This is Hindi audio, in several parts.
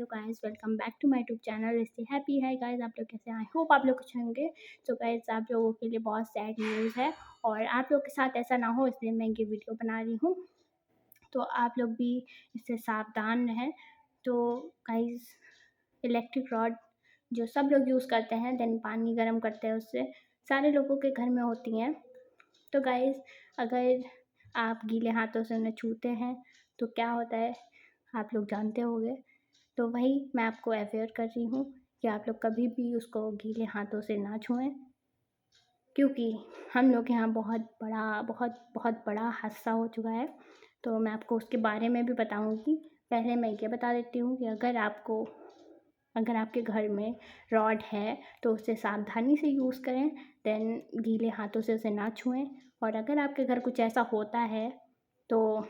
Hello guys, welcome back to my YouTube channel. इससे हैप्पी है गाइस, आप लोग कैसे हैं? आई होप आप लोग कुछ होंगे। तो गाइस, आप लोगों के लिए बहुत सैड न्यूज़ है और आप लोग के साथ ऐसा ना हो, इसलिए मैं ये वीडियो बना रही हूँ। तो आप लोग भी इससे सावधान रहें। तो गाइस, इलेक्ट्रिक रॉड जो सब लोग यूज़ करते हैं, देन पानी गर्म करते हैं, उससे सारे लोगों के घर में होती हैं। तो गाइस, अगर आप गीले हाथों से उन्हें छूते हैं तो क्या होता है, आप लोग जानते होंगे। तो वही मैं आपको अवेयर कर रही हूँ कि आप लोग कभी भी उसको गीले हाथों से ना छुएं, क्योंकि हम लोग के यहाँ बहुत बड़ा हादसा हो चुका है। तो मैं आपको उसके बारे में भी बताऊँगी। पहले मैं ये बता देती हूँ कि अगर आपके घर में रॉड है तो उसे सावधानी से यूज़ करें, देन गीले हाथों से उसे ना छुएं। और अगर आपके घर कुछ ऐसा होता है तो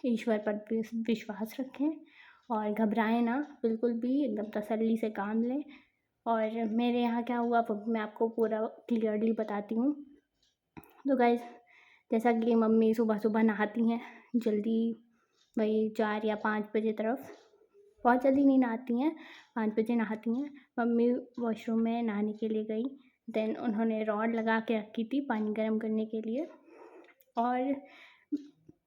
ईश्वर पर विश्वास रखें और घबराएं ना, बिल्कुल भी, एकदम तसल्ली से काम लें। और मेरे यहाँ क्या हुआ वो मैं आपको पूरा क्लियरली बताती हूँ। तो गाइस, जैसा कि मम्मी सुबह सुबह नहाती हैं जल्दी, वही 4 या 5 बजे तरफ, बहुत जल्दी नहीं नहाती हैं, 5 बजे नहाती हैं। मम्मी वॉशरूम में नहाने के लिए गई, देन उन्होंने रॉड लगा के रखी थी पानी गर्म करने के लिए। और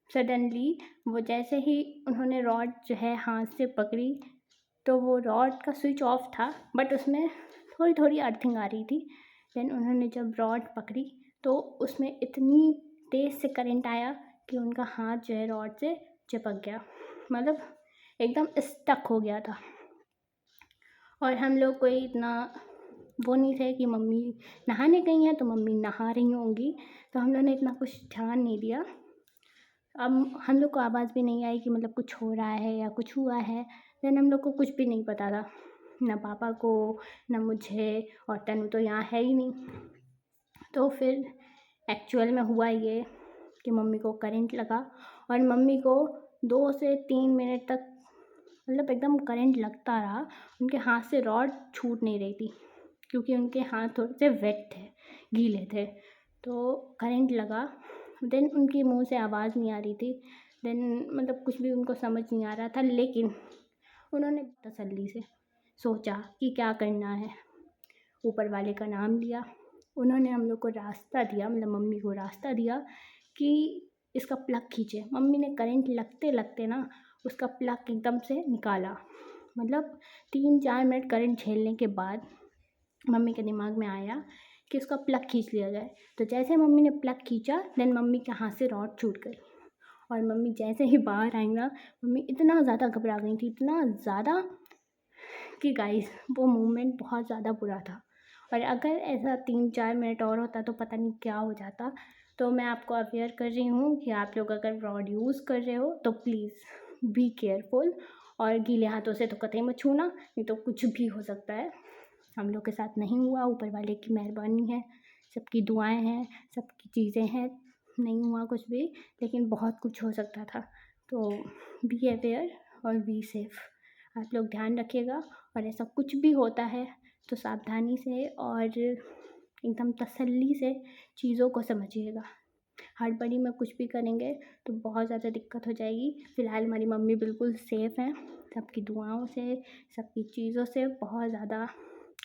सडनली वो जैसे ही उन्होंने रॉड जो है हाथ से पकड़ी, तो वो रॉड का स्विच ऑफ था, बट उसमें थोड़ी थोड़ी अर्थिंग आ रही थी। देन उन्होंने जब रॉड पकड़ी तो उसमें इतनी तेज़ से करंट आया कि उनका हाथ जो है रॉड से चिपक गया, मतलब एकदम स्टक हो गया था। और हम लोग कोई इतना वो नहीं थे कि मम्मी नहाने गई हैं तो मम्मी नहा रही होंगी, तो हम लोग ने इतना कुछ ध्यान नहीं दिया। अब हम लोग को आवाज़ भी नहीं आई कि मतलब कुछ हो रहा है या कुछ हुआ है। देन हम लोग को कुछ भी नहीं पता था, ना पापा को, ना मुझे, और तनु तो यहाँ है ही नहीं। तो फिर एक्चुअल में हुआ ये कि मम्मी को करंट लगा और मम्मी को 2 से 3 मिनट तक मतलब एकदम करंट लगता रहा। उनके हाथ से रॉड छूट नहीं रही थी क्योंकि उनके हाथ थोड़े से वेट थे, गीले थे। तो करंट लगा, देन उनके मुंह से आवाज़ नहीं आ रही थी, देन मतलब कुछ भी उनको समझ नहीं आ रहा था। लेकिन उन्होंने तसल्ली से सोचा कि क्या करना है, ऊपर वाले का नाम लिया। उन्होंने हम लोग को रास्ता दिया, मतलब मम्मी को रास्ता दिया कि इसका प्लग खींचे। मम्मी ने करंट लगते लगते ना उसका प्लग एकदम से निकाला, मतलब 3-4 मिनट करंट झेलने के बाद मम्मी के दिमाग में आया कि उसका प्लग खींच लिया जाए। तो जैसे मम्मी ने प्लग खींचा, देन मम्मी के हाथ से रॉड छूट गई। और मम्मी जैसे ही बाहर आई ना, मम्मी इतना ज़्यादा घबरा गई थी, इतना ज़्यादा कि गाइस वो मोमेंट बहुत ज़्यादा बुरा था। और अगर ऐसा 3-4 मिनट और होता तो पता नहीं क्या हो जाता। तो मैं आपको अवेयर कर रही हूँ कि आप लोग अगर रॉड यूज़ कर रहे हो तो प्लीज़ बी केयरफुल, और गीले हाथों से तो कतई मत छूना, नहीं तो कुछ भी हो सकता है। हम लोग के साथ नहीं हुआ, ऊपर वाले की मेहरबानी है, सबकी दुआएं हैं, सबकी चीज़ें हैं, नहीं हुआ कुछ भी, लेकिन बहुत कुछ हो सकता था। तो बी अवेयर और बी सेफ़, आप लोग ध्यान रखिएगा। और ऐसा कुछ भी होता है तो सावधानी से और एकदम तसल्ली से चीज़ों को समझिएगा। हड़बड़ी में कुछ भी करेंगे तो बहुत ज़्यादा दिक्कत हो जाएगी। फ़िलहाल हमारी मम्मी बिल्कुल सेफ़ हैं, सबकी दुआओं से, सबकी चीज़ों से बहुत ज़्यादा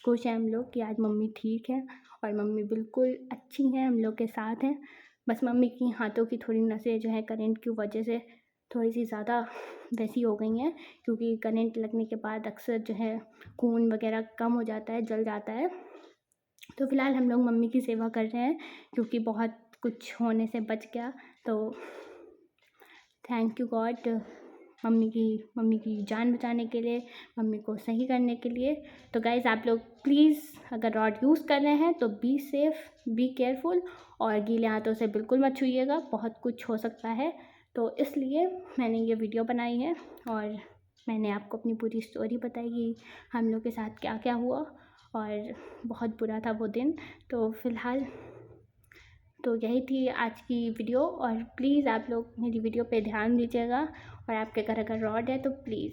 खुश हैं हम लोग कि आज मम्मी ठीक हैं और मम्मी बिल्कुल अच्छी हैं, हम लोग के साथ हैं। बस मम्मी की हाथों की थोड़ी नसें जो है करंट की वजह से थोड़ी सी ज़्यादा वैसी हो गई हैं, क्योंकि करंट लगने के बाद अक्सर जो है खून वगैरह कम हो जाता है, जल जाता है। तो फ़िलहाल हम लोग मम्मी की सेवा कर रहे हैं क्योंकि बहुत कुछ होने से बच गया। तो थैंक यू गॉड, मम्मी की जान बचाने के लिए, मम्मी को सही करने के लिए। तो गाइज़, आप लोग प्लीज़ अगर रॉड यूज़ कर रहे हैं तो बी सेफ़, बी केयरफुल, और गीले हाथों से बिल्कुल मत छूइएगा, बहुत कुछ हो सकता है। तो इसलिए मैंने ये वीडियो बनाई है और मैंने आपको अपनी पूरी स्टोरी बताई कि हम लोग के साथ क्या क्या हुआ, और बहुत बुरा था वो दिन। तो फ़िलहाल तो यही थी आज की वीडियो, और प्लीज़ आप लोग मेरी वीडियो पे ध्यान दीजिएगा। और आपके घर अगर रॉड है तो प्लीज़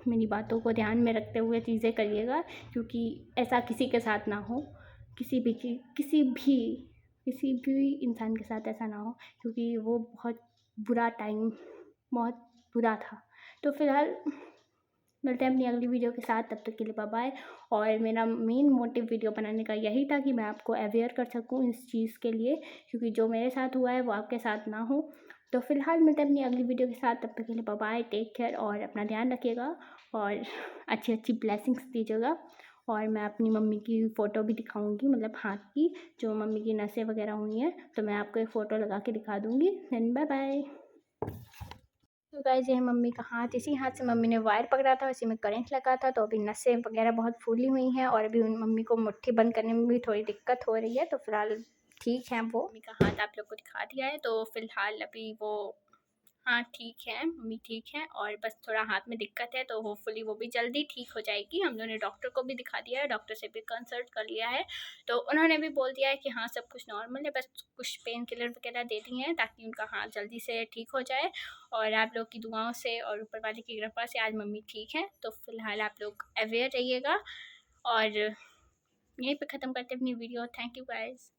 मेरी बातों को ध्यान में रखते हुए चीज़ें करिएगा, क्योंकि ऐसा किसी के साथ ना हो, किसी भी इंसान के साथ ऐसा ना हो, क्योंकि वो बहुत बुरा टाइम, बहुत बुरा था। तो फ़िलहाल मिलते हैं अपनी अगली वीडियो के साथ, तब तक के लिए बाय बाय। और मेरा मेन मोटिव वीडियो बनाने का यही था कि मैं आपको अवेयर कर सकूँ इस चीज़ के लिए, क्योंकि जो मेरे साथ हुआ है वो आपके साथ ना हो। तो फिलहाल मिलते हैं अपनी अगली वीडियो के साथ, तब तक के लिए बाय बाय, टेक केयर और अपना ध्यान रखिएगा और अच्छी अच्छी ब्लेसिंग्स दीजिएगा। और मैं अपनी मम्मी की फ़ोटो भी दिखाऊंगी, मतलब हाथ की, जो मम्मी की नसें वगैरह हुई हैं तो मैं आपको एक फ़ोटो लगा के दिखा दूंगी। Then bye bye. तो गाइस ये है मम्मी का हाथ, इसी हाथ से मम्मी ने वायर पकड़ा था, उसी में करंट लगा था, तो अभी नसें वगैरह बहुत फूली हुई हैं और अभी उन मम्मी को मुट्ठी बंद करने में भी थोड़ी दिक्कत हो रही है। तो फिलहाल ठीक है, वो मम्मी का हाथ आप लोग को दिखा दिया है। तो फिलहाल अभी वो हाँ ठीक है, मम्मी ठीक है और बस थोड़ा हाथ में दिक्कत है, तो होपफुली वो भी जल्दी ठीक हो जाएगी। हम लोगों ने डॉक्टर को भी दिखा दिया है, डॉक्टर से भी कंसल्ट कर लिया है, तो उन्होंने भी बोल दिया है कि हाँ सब कुछ नॉर्मल है, बस कुछ पेन किलर वगैरह दे दिए हैं ताकि उनका हाथ जल्दी से ठीक हो जाए। और आप लोग की दुआओं से और ऊपर वाले की कृपा से आज मम्मी ठीक है। तो फिलहाल आप लोग अवेयर रहिएगा और यहीं पे ख़त्म करते हैं अपनी वीडियो। Thank you guys.